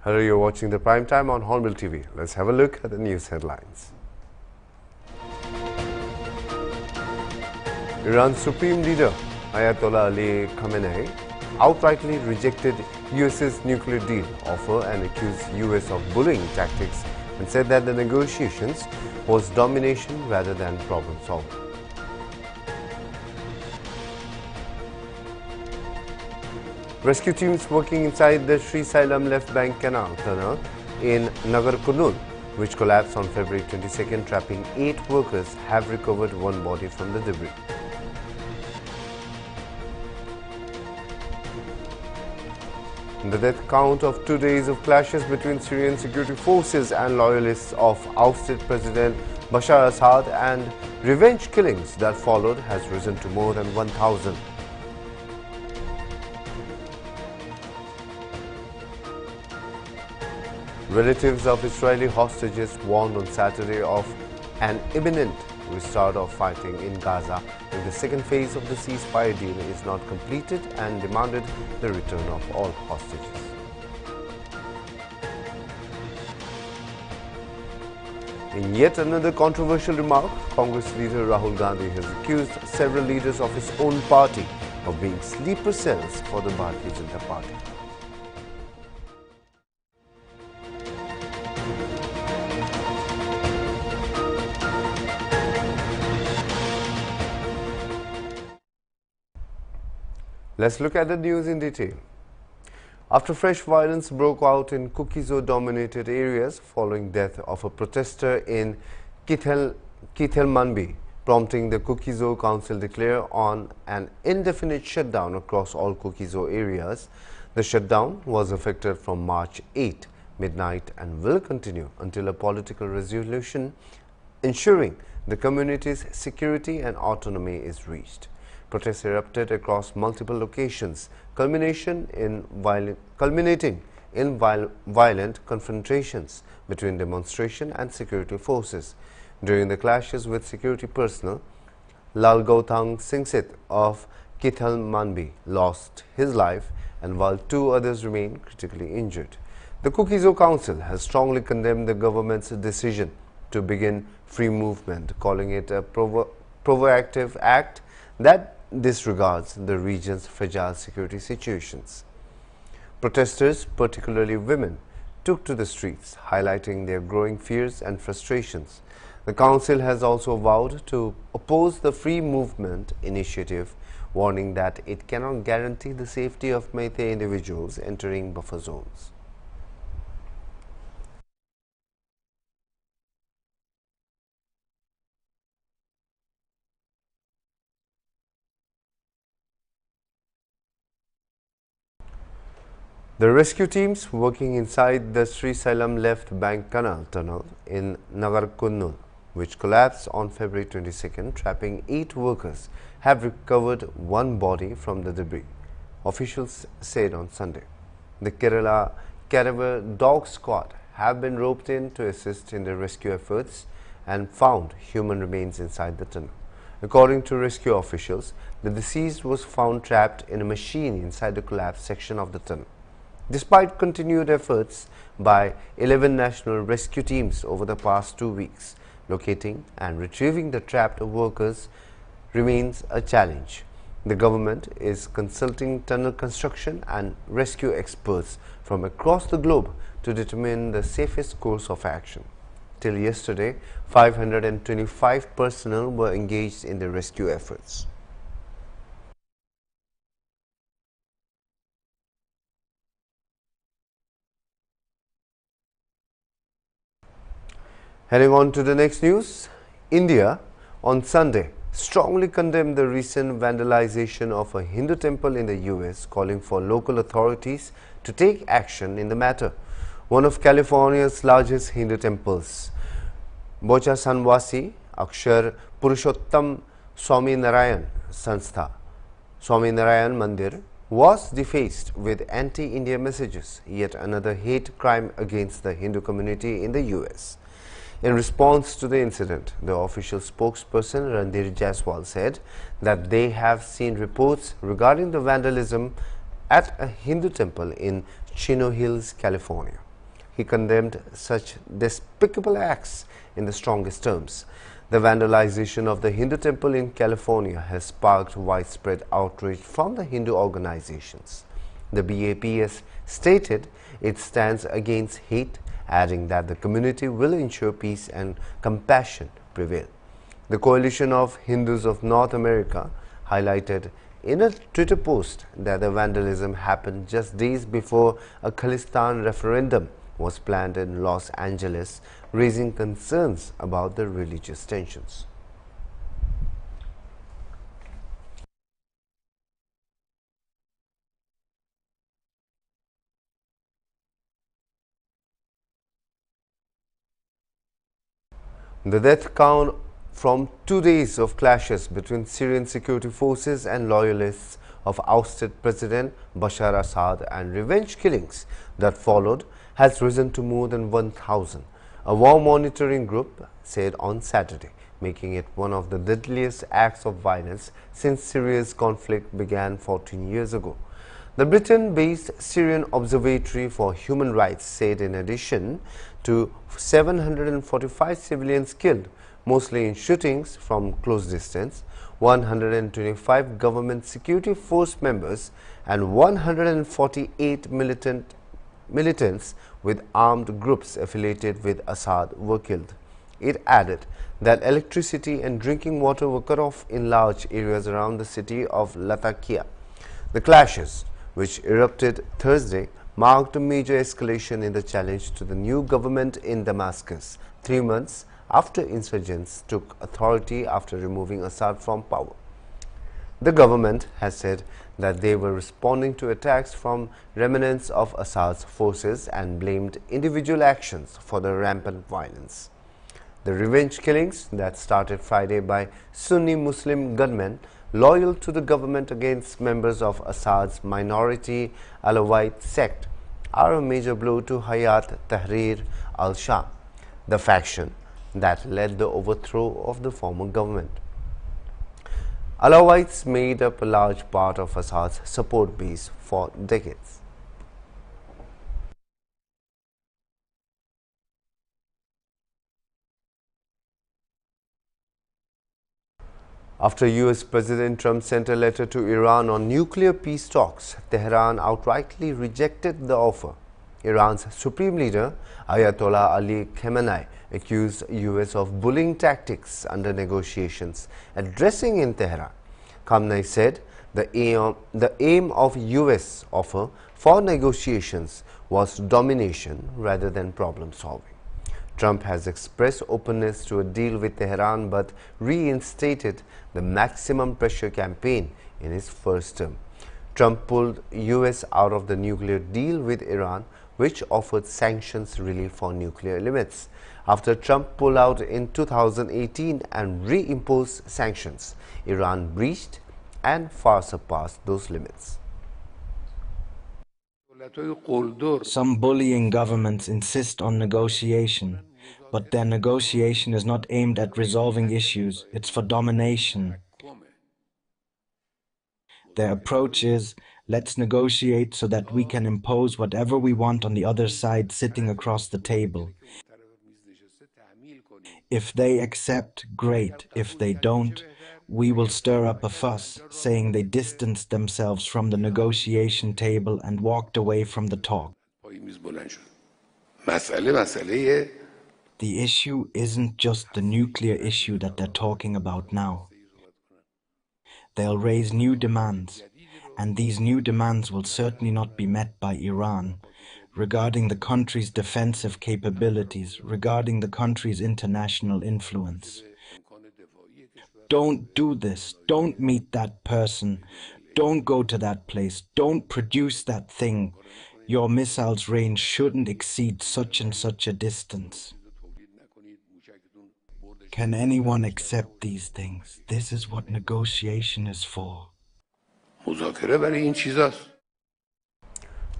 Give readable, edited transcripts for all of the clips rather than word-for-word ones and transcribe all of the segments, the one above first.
Hello, you're watching the Prime Time on Hornbilltv. Let's have a look at the news headlines. Iran's Supreme Leader Ayatollah Ali Khamenei outrightly rejected US's nuclear deal offer and accused US of bullying tactics and said that the negotiations was domination rather than problem solving. Rescue teams working inside the Sri Sailam left bank canal tunnel in Nagar Kurnool, which collapsed on February 22nd, trapping 8 workers, have recovered 1 body from the debris. The death count of 2 days of clashes between Syrian security forces and loyalists of ousted President Bashar Assad and revenge killings that followed has risen to more than 1,000. Relatives of Israeli hostages warned on Saturday of an imminent restart of fighting in Gaza if the second phase of the ceasefire deal is not completed and demanded the return of all hostages. In yet another controversial remark, Congress leader Rahul Gandhi has accused several leaders of his own party of being sleeper cells for the Bharatiya Janata Party. Let's look at the news in detail. After fresh violence broke out in Kuki-Zo dominated areas following death of a protester in 9THMARCH, prompting the Kuki-Zo Council declare on an indefinite shutdown across all Kuki-Zo areas. The shutdown was effective from March 8 midnight and will continue until a political resolution ensuring the community's security and autonomy is reached. Protests erupted across multiple locations, culminating in violent confrontations between demonstration and security forces. During the clashes with security personnel, Lal Gauthang Singsit of 9THMARCH lost his life, and while 2 others remain critically injured. The Kuki-Zo Council has strongly condemned the government's decision to begin free movement, calling it a provocative act that disregards the region's fragile security situations. Protesters, particularly women, took to the streets, highlighting their growing fears and frustrations. The council has also vowed to oppose the free movement initiative, warning that it cannot guarantee the safety of Meitei individuals entering buffer zones. The rescue teams working inside the Sri Sailam left bank canal tunnel in Nagar Kurnool, which collapsed on February 22nd, trapping 8 workers, have recovered 1 body from the debris, officials said on Sunday. The Kerala Cadaver Dog Squad have been roped in to assist in the rescue efforts and found human remains inside the tunnel. According to rescue officials, the deceased was found trapped in a machine inside the collapsed section of the tunnel. Despite continued efforts by 11 national rescue teams over the past 2 weeks, locating and retrieving the trapped workers remains a challenge. The government is consulting tunnel construction and rescue experts from across the globe to determine the safest course of action. Till yesterday, 525 personnel were engaged in the rescue efforts. Heading on to the next news, India on Sunday strongly condemned the recent vandalization of a Hindu temple in the US, calling for local authorities to take action in the matter. One of California's largest Hindu temples, Bochasanwasi Akshar Purushottam Swami Narayan Sanstha, Swami Narayan Mandir, was defaced with anti-India messages, yet another hate crime against the Hindu community in the US. In response to the incident, the official spokesperson Randir Jaiswal said that they have seen reports regarding the vandalism at a Hindu temple in Chino Hills, California. he condemned such despicable acts in the strongest terms. The vandalization of the Hindu temple in California has sparked widespread outrage from the Hindu organizations. The BAPS stated it stands against hate, adding that the community will ensure peace and compassion prevail. The Coalition of Hindus of North America highlighted in a Twitter post that the vandalism happened just days before a Khalistan referendum was planned in Los Angeles, raising concerns about the religious tensions. The death count from 2 days of clashes between Syrian security forces and loyalists of ousted President Bashar Assad and revenge killings that followed has risen to more than 1,000, a war monitoring group said on Saturday, making it one of the deadliest acts of violence since Syria's conflict began 14 years ago. The Britain-based Syrian Observatory for Human Rights said in addition to 745 civilians killed, mostly in shootings from close distance, 125 government security force members and 148 militants with armed groups affiliated with Assad were killed. It added that electricity and drinking water were cut off in large areas around the city of Latakia. The clashes, which erupted Thursday, marked a major escalation in the challenge to the new government in Damascus, 3 months after insurgents took authority after removing Assad from power. The government has said that they were responding to attacks from remnants of Assad's forces and blamed individual actions for the rampant violence. The revenge killings that started Friday by Sunni Muslim gunmen loyal to the government against members of Assad's minority Alawite sect are a major blow to Hayat Tahrir al-Sham, the faction that led the overthrow of the former government. Alawites made up a large part of Assad's support base for decades. After US President Trump sent a letter to Iran on nuclear peace talks, Tehran outrightly rejected the offer. Iran's supreme leader, Ayatollah Ali Khamenei, accused US of bullying tactics under negotiations. Addressing in Tehran, Khamenei said the aim of US offer for negotiations was domination rather than problem solving. Trump has expressed openness to a deal with Tehran but reinstated the maximum pressure campaign in his first term. Trump pulled US out of the nuclear deal with Iran, which offered sanctions relief for nuclear limits. After Trump pulled out in 2018 and reimposed sanctions, Iran breached and far surpassed those limits. Some bullying governments insist on negotiation, but their negotiation is not aimed at resolving issues, it's for domination. Their approach is, let's negotiate so that we can impose whatever we want on the other side sitting across the table. If they accept, great. If they don't, we will stir up a fuss, saying they distanced themselves from the negotiation table and walked away from the talk. The issue isn't just the nuclear issue that they're talking about now. They'll raise new demands, and these new demands will certainly not be met by Iran, regarding the country's defensive capabilities, regarding the country's international influence. Don't do this, don't meet that person, don't go to that place, don't produce that thing. Your missiles' range shouldn't exceed such and such a distance. Can anyone accept these things? This is what negotiation is for.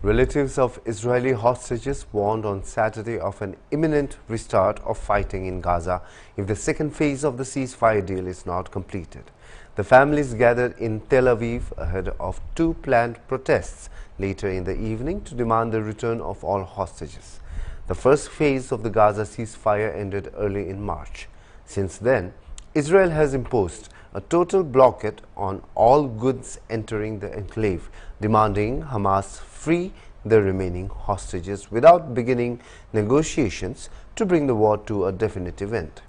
Relatives of Israeli hostages warned on Saturday of an imminent restart of fighting in Gaza if the second phase of the ceasefire deal is not completed. The families gathered in Tel Aviv ahead of 2 planned protests later in the evening to demand the return of all hostages. The first phase of the Gaza ceasefire ended early in March. Since then, Israel has imposed a total blockade on all goods entering the enclave, demanding Hamas free the remaining hostages without beginning negotiations to bring the war to a definitive end.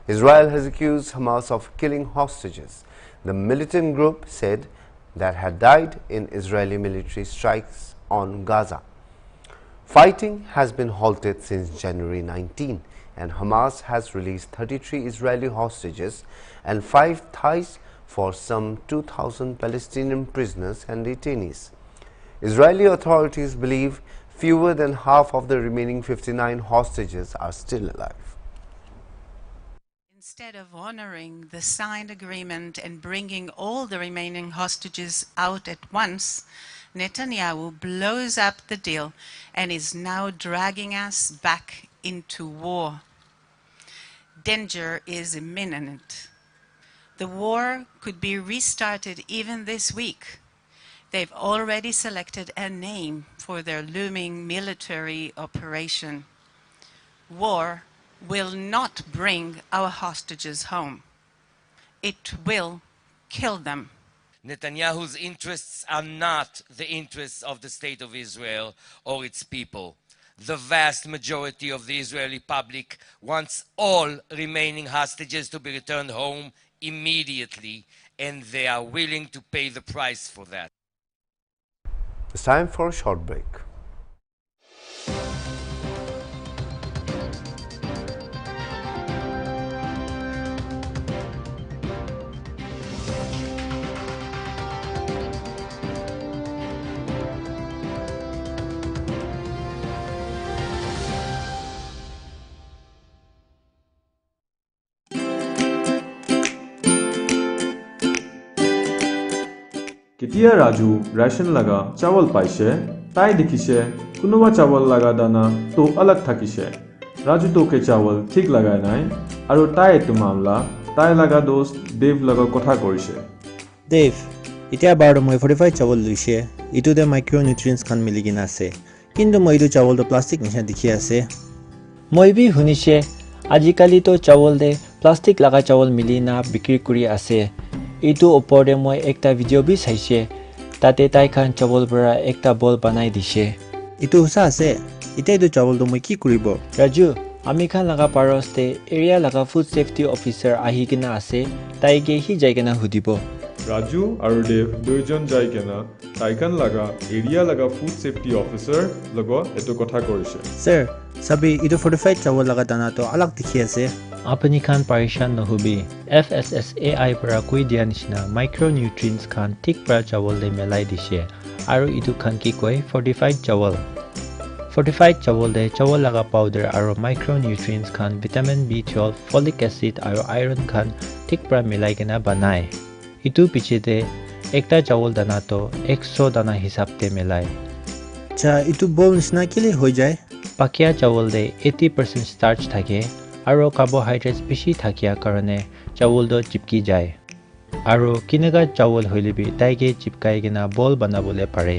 Israel has accused Hamas of killing hostages. The militant group said that had died in Israeli military strikes on Gaza. Fighting has been halted since January 19, and Hamas has released 33 Israeli hostages and 5 Thais for some 2,000 Palestinian prisoners and detainees. Israeli authorities believe fewer than half of the remaining 59 hostages are still alive. Instead of honoring the signed agreement and bringing all the remaining hostages out at once, Netanyahu blows up the deal and is now dragging us back into war. Danger is imminent. The war could be restarted even this week. They've already selected a name for their looming military operation. War will not bring our hostages home. It will kill them. Netanyahu's interests are not the interests of the State of Israel or its people. The vast majority of the Israeli public wants all remaining hostages to be returned home immediately, and they are willing to pay the price for that. It's time for a short break. কেতিয়া Raju ration লগা চাউল পাইছে তাই দেখিছে কোনোবা চাউল লগা দানা তো अलग থাকিছে ৰাজু তোকে চাউল ঠিক লাগাই নাই আৰু তাই এটো মামলা তাই লগা দোস্ত দেৱ লগা কথা কৰিছে দেৱ এতিয়া বাৰু মই 45 চাউল লৈছে ইটোতে মাইক্ৰো নিউট্ৰিয়েন্টছ খান মিলি কিনা আছে কিন্তু মই ইটো চাউলটো প্লাষ্টিক নিচিনা দেখি আছে মই বি শুনিছে আজিকালি তো চাউল দে প্লাষ্টিক লগা চাউল মিলি না বিক্ৰী কৰি আছে ইটো ওপৰতে মই একটা ভিডিঅ' বি চাইছে তাতে তাই খান চাউল পৰা একটা বল বনাই দিছে ইটো সঁচা আছে এতিয়া ইটো চাউলটো মই কি কৰিব ৰাজু আমি খান লগা পাৰস্তে এৰিয়া লগা ফুড সেফটি অফিচাৰ আহি কিনা আছে তাইকে হি যাই কিনা সুধিব ৰাজু আৰু দেৱ দুইজন যাই কেনা তাইকান লগা এৰিয়া লগা ফুড সেফটি অফিচাৰ লগত এটো কথা কৰিছে স্যাৰ সবি ইটো 45 চাউল লগা দানাটো अलग দেখি আছে আপুনি খান পাৰেশান নহবি FSSAI পৰা কৈ দিয়া নিচিনা মাইক্ৰো নিউট্ৰিয়েন্টছ খান ঠিক পৰা চাউল দে মেলাই দিছে আৰু ইটো খান কি কয় 45 চাউল 45 চাউল দে চাউল লগা পাউডাৰ আৰু মাইক্ৰো নিউট্ৰিয়েন্টছ খান ভিটামিন B12 ফলিক এসিড আৰু আইৰণ খান ঠিক পৰা মিলাই কিনা বনায় ইটো পিছতে একটা চাউল দানাটো 100 দানা হিচাপতে মেলাই আচ্ছা ইটো বল নিচিনা কেলে হৈ যায় পাকিয়া চাউল দে 80% স্টাৰ্চ থাকে আৰু কাৰ্বোহাইড্ৰেটছ বেছি থাকিয়া কাৰণে চাউলটো চিপকি যায় আৰু কিনেগা চাউল হইলিবি তাইকে চিপকাই কিনা বল বনাবলে পাৰে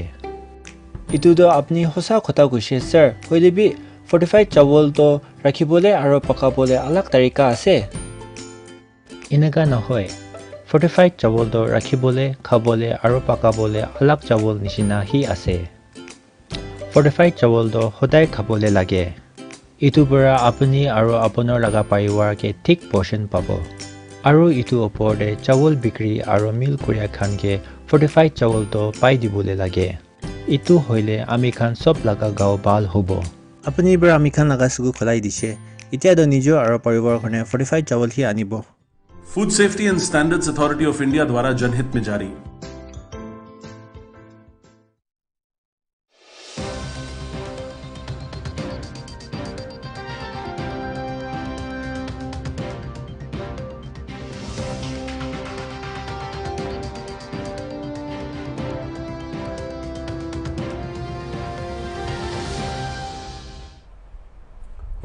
ইটোতো আপুনি সঁচা কথা কৈছে স্যাৰ হইলিবি 45 চাউলটো ৰাখিবলে আৰু পকাবলে अलग তৰিকা আছে এনেকা নহয় 45 চাউলটো ৰাখিবলে খাবলে আৰু পকাবলে अलग চাউল নিচিনা হি আছে 45 চাউলটো সদায় খাবলে লাগে ইটো পৰা আপুনি আৰু আপোনাৰ লগা পৰিবাৰকে ঠিক পোষণ পাব আৰু ইটো ওপৰতে চাউল বিক্ৰী আৰু মিল কৰিয়া খানকে 45 চাউলটো পাই দিবলে লাগে ইটো হইলে আমি খান সব লগা গাঁও ভাল হ'ব আপুনি এবাৰ আমি খান লগা সুগু খলাই দিছে এতিয়া তো নিজৰ আৰু পৰিবাৰখনে 45 চাউল হি আনিব food safety and standards authority of India द्वारा जनहित में जारी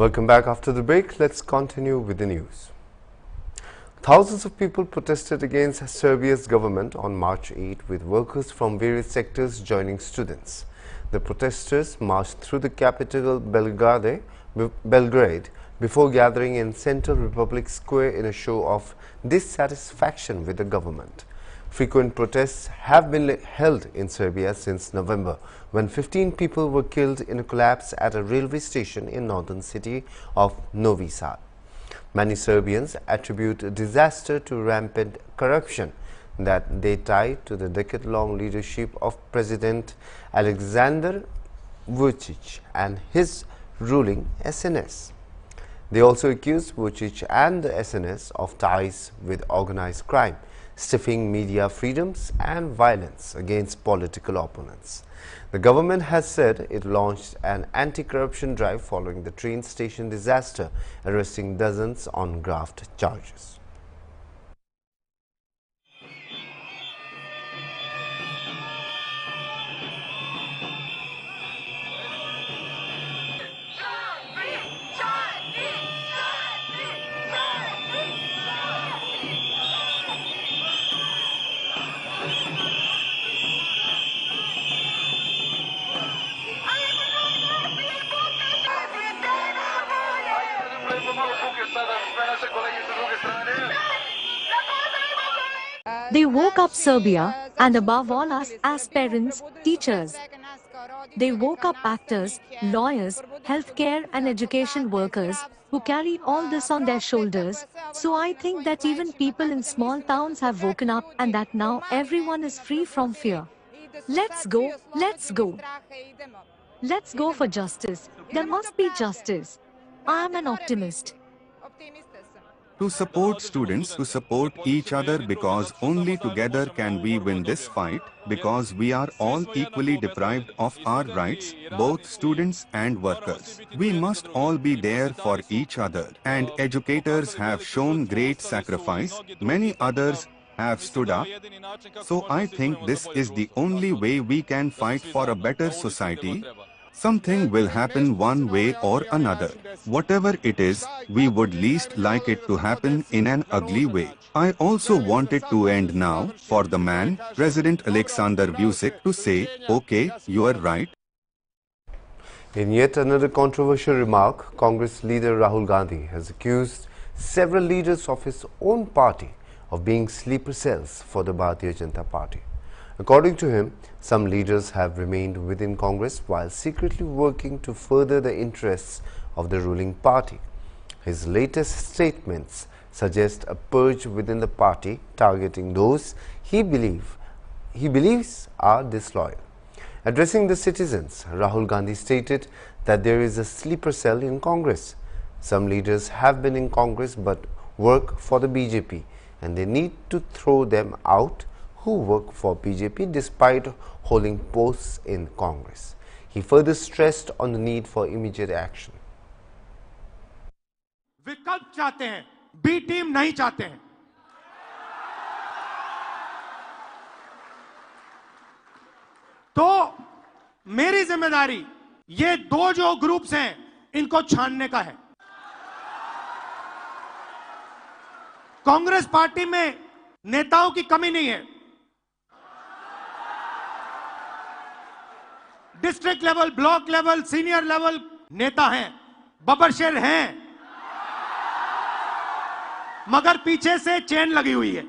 Welcome back after the break. Let's continue with the news. Thousands of people protested against Serbia's government on March 8 with workers from various sectors joining students. The protesters marched through the capital Belgrade, Belgrade before gathering in Central Republic Square in a show of dissatisfaction with the government. Frequent protests have been held in Serbia since November, when 15 people were killed in a collapse at a railway station in northern city of Novi Sad. Many Serbians attribute the disaster to rampant corruption that they tie to the decade-long leadership of President Alexander Vučić and his ruling SNS. They also accuse Vučić and the SNS of ties with organized crime, stifling media freedoms and violence against political opponents. The government has said it launched an anti-corruption drive following the train station disaster, arresting dozens on graft charges. They woke up Serbia, and above all us as parents, teachers. They woke up actors, lawyers, healthcare and education workers, who carry all this on their shoulders. So I think that even people in small towns have woken up and that now everyone is free from fear. Let's go, let's go. Let's go for justice. There must be justice. I am an optimist. To support students, to support each other, because only together can we win this fight, because we are all equally deprived of our rights, both students and workers. We must all be there for each other. And educators have shown great sacrifice, many others have stood up. So I think this is the only way we can fight for a better society. Something will happen one way or another. Whatever it is, we would least like it to happen in an ugly way. I also wanted to end now for the man, President Alexander Vučić, to say, okay, you are right. In yet another controversial remark, Congress leader Rahul Gandhi has accused several leaders of his own party of being sleeper cells for the Bharatiya Janata Party. According to him, some leaders have remained within Congress while secretly working to further the interests of the ruling party. His latest statements suggest a purge within the party targeting those he believes are disloyal. Addressing the citizens, Rahul Gandhi stated that there is a sleeper cell in Congress. Some leaders have been in Congress but work for the BJP, and they need to throw them out who work for BJP despite holding posts in Congress. He further stressed on the need for immediate action. विकल्प चाहते हैं, B team नहीं चाहते हैं। तो मेरी जिम्मेदारी ये दो जो ग्रुप्स हैं इनको छानने का है। कांग्रेस पार्टी में नेताओं की कमी नहीं है। District level, block level, senior level नेता हैं, बब्बरशेर हैं, मगर पीछे से चेन लगी हुई है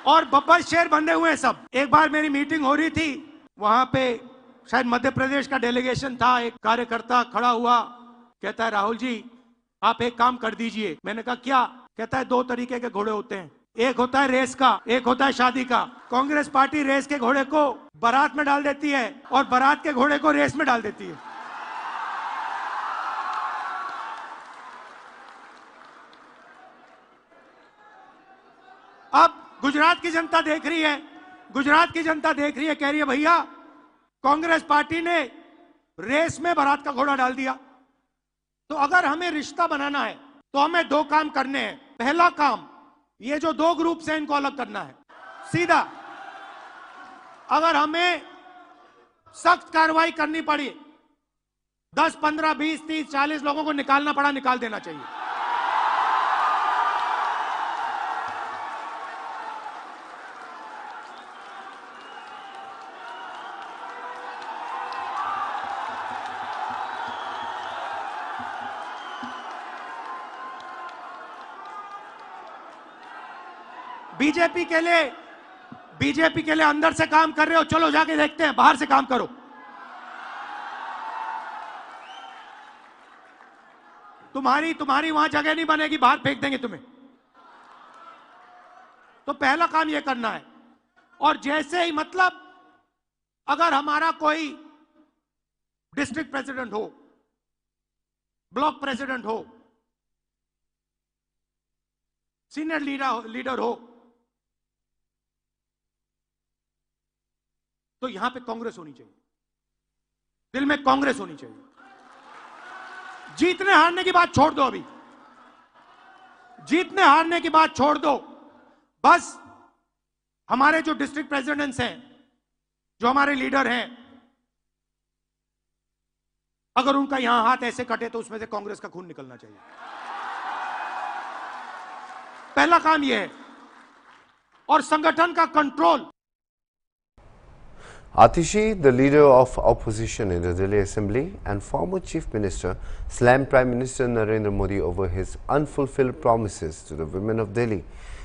और बब्बरशेर बंधे हुए हैं सब। एक बार मेरी मीटिंग हो रही थी, वहां पे शायद मध्य प्रदेश का डेलीगेशन था, एक कार्यकर्ता खड़ा हुआ, कहता है राहुल जी आप एक काम कर दीजिए। मैंने कहा क्या? कहता है दो तरीके के घोड़े होते हैं, एक होता है रेस का, एक होता है शादी का। कांग्रेस पार्टी रेस के घोड़े को बारात में डाल देती है और बारात के घोड़े को रेस में डाल देती है। अब गुजरात की जनता देख रही है, गुजरात की जनता देख रही है, कह रही है भैया कांग्रेस पार्टी ने रेस में बारात का घोड़ा डाल दिया। तो अगर हमें रिश्ता बनाना है तो हमें दो काम करने हैं। पहला काम, ये जो दो ग्रुप्स हैं इनको अलग करना है सीधा। अगर हमें सख्त कार्रवाई करनी पड़ी, 10, 15, 20, 30, 40 लोगों को निकालना पड़ा, निकाल देना चाहिए। बीजेपी के लिए अंदर से काम कर रहे हो, चलो जाके देखते हैं, बाहर से काम करो। तुम्हारी वहां जगह नहीं बनेगी, बाहर फेंक देंगे तुम्हें। तो पहला काम यह करना है। और जैसे ही, मतलब अगर हमारा कोई डिस्ट्रिक्ट प्रेसिडेंट हो, ब्लॉक प्रेसिडेंट हो, सीनियर लीडर हो, तो यहां पे कांग्रेस होनी चाहिए, दिल में कांग्रेस होनी चाहिए। जीतने हारने की बात छोड़ दो, अभी जीतने हारने की बात छोड़ दो। बस हमारे जो डिस्ट्रिक्ट प्रेसिडेंट्स हैं, जो हमारे लीडर हैं, अगर उनका यहां हाथ ऐसे कटे तो उसमें से कांग्रेस का खून निकलना चाहिए। पहला काम यह है। और संगठन का control. Atishi, the leader of opposition in the Delhi Assembly and former Chief Minister, slammed Prime Minister Narendra Modi over his unfulfilled promises to the women of Delhi.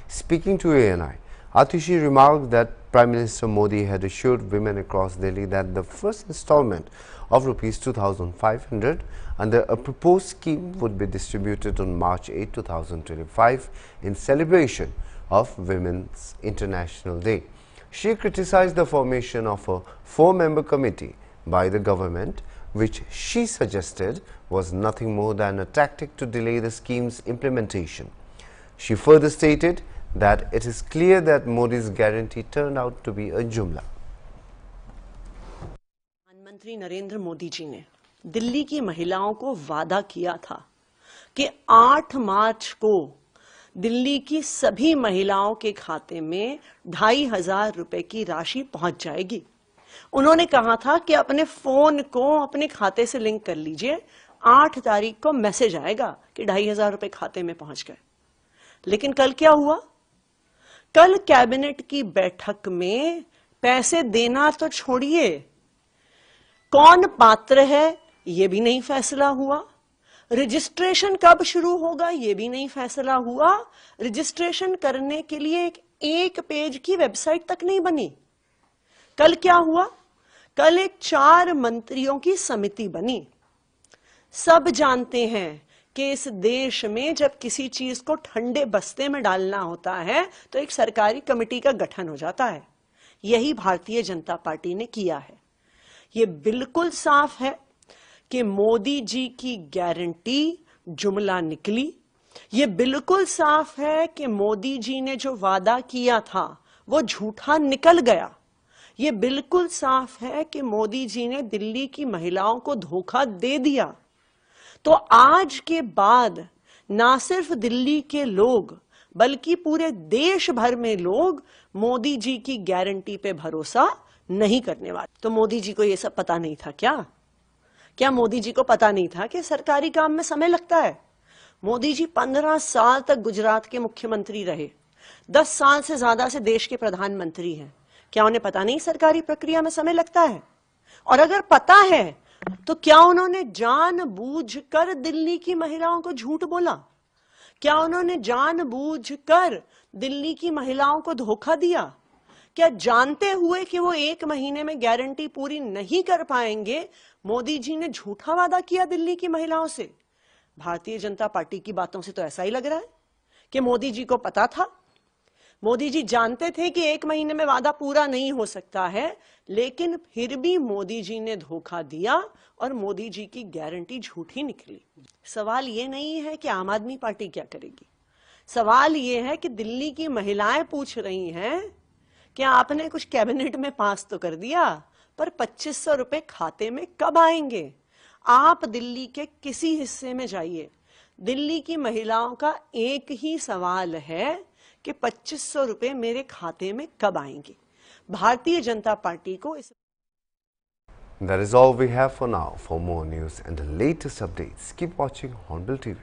Speaking to ANI, Atishi remarked that Prime Minister Modi had assured women across Delhi that the first installment of Rs 2,500 under a proposed scheme would be distributed on March 8, 2025 in celebration of Women's International Day. She criticized the formation of a 4-member committee by the government, which she suggested was nothing more than a tactic to delay the scheme's implementation. She further stated that it is clear that Modi's guarantee turned out to be a jumla. प्रधानमंत्री नरेंद्र मोदी जी ने दिल्ली की महिलाओं को वादा किया था कि 8 मार्च को दिल्ली की सभी महिलाओं के खाते में 2,500 रुपए की राशि पहुंच जाएगी। उन्होंने कहा था कि अपने फोन को अपने खाते से लिंक कर लीजिए, 8 तारीख को मैसेज आएगा कि 2,500 रुपए खाते में पहुंच गए। लेकिन कल क्या हुआ? कल कैबिनेट की बैठक में पैसे देना तो छोड़िए, कौन पात्र है यह भी नहीं फैसला हुआ। रजिस्ट्रेशन कब शुरू होगा यह भी नहीं फैसला हुआ। रजिस्ट्रेशन करने के लिए एक पेज की वेबसाइट तक नहीं बनी। कल क्या हुआ? कल एक 4 मंत्रियों की समिति बनी। सब जानते हैं कि इस देश में जब किसी चीज को ठंडे बस्ते में डालना होता है तो एक सरकारी कमेटी का गठन हो जाता है। यही भारतीय जनता पार्टी ने किया है। यह बिल्कुल साफ है कि मोदी जी की गारंटी जुमला निकली। यह बिल्कुल साफ है कि मोदी जी ने जो वादा किया था वो झूठा निकल गया। यह बिल्कुल साफ है कि मोदी जी ने दिल्ली की महिलाओं को धोखा दे दिया। तो आज के बाद ना सिर्फ दिल्ली के लोग बल्कि पूरे देश भर में लोग मोदी जी की गारंटी पे भरोसा नहीं करने वाले। तो मोदी जी को यह सब पता नहीं था क्या? क्या मोदी जी को पता नहीं था कि सरकारी काम में समय लगता है? मोदी जी 15 साल तक गुजरात के मुख्यमंत्री रहे, 10 साल से ज्यादा से देश के प्रधानमंत्री हैं। क्या उन्हें पता नहीं सरकारी प्रक्रिया में समय लगता है? और अगर पता है तो क्या उन्होंने जानबूझकर दिल्ली की महिलाओं को झूठ बोला? क्या उन्होंने जानबूझकर दिल्ली की महिलाओं को धोखा दिया? क्या जानते हुए कि वो 1 महीने में गारंटी पूरी नहीं कर पाएंगे मोदी जी ने झूठा वादा किया दिल्ली की महिलाओं से? भारतीय जनता पार्टी की बातों से तो ऐसा ही लग रहा है कि मोदी जी को पता था। मोदी जी जानते थे कि 1 महीने में वादा पूरा नहीं हो सकता है, लेकिन फिर भी मोदी जी ने धोखा दिया और मोदी जी की गारंटी झूठी निकली। सवाल ये नहीं है कि आम आदमी पार्टी क्या करेगी। सवाल ये है कि दिल्ली की महिलाएं पूछ रही हैं कि आपने कुछ कैबिनेट में पास तो कर दिया, पर 2,500 रुपए खाते में कब आएंगे? आप दिल्ली के किसी हिस्से में जाइए, दिल्ली की महिलाओं का एक ही सवाल है कि 2,500 रुपए मेरे खाते में कब आएंगे। भारतीय जनता पार्टी को इस That is all we have for now. For more news and the latest updates, keep watching Hornbill TV.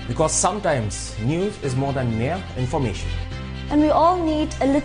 Because sometimes news is more than mere information. And we all need a little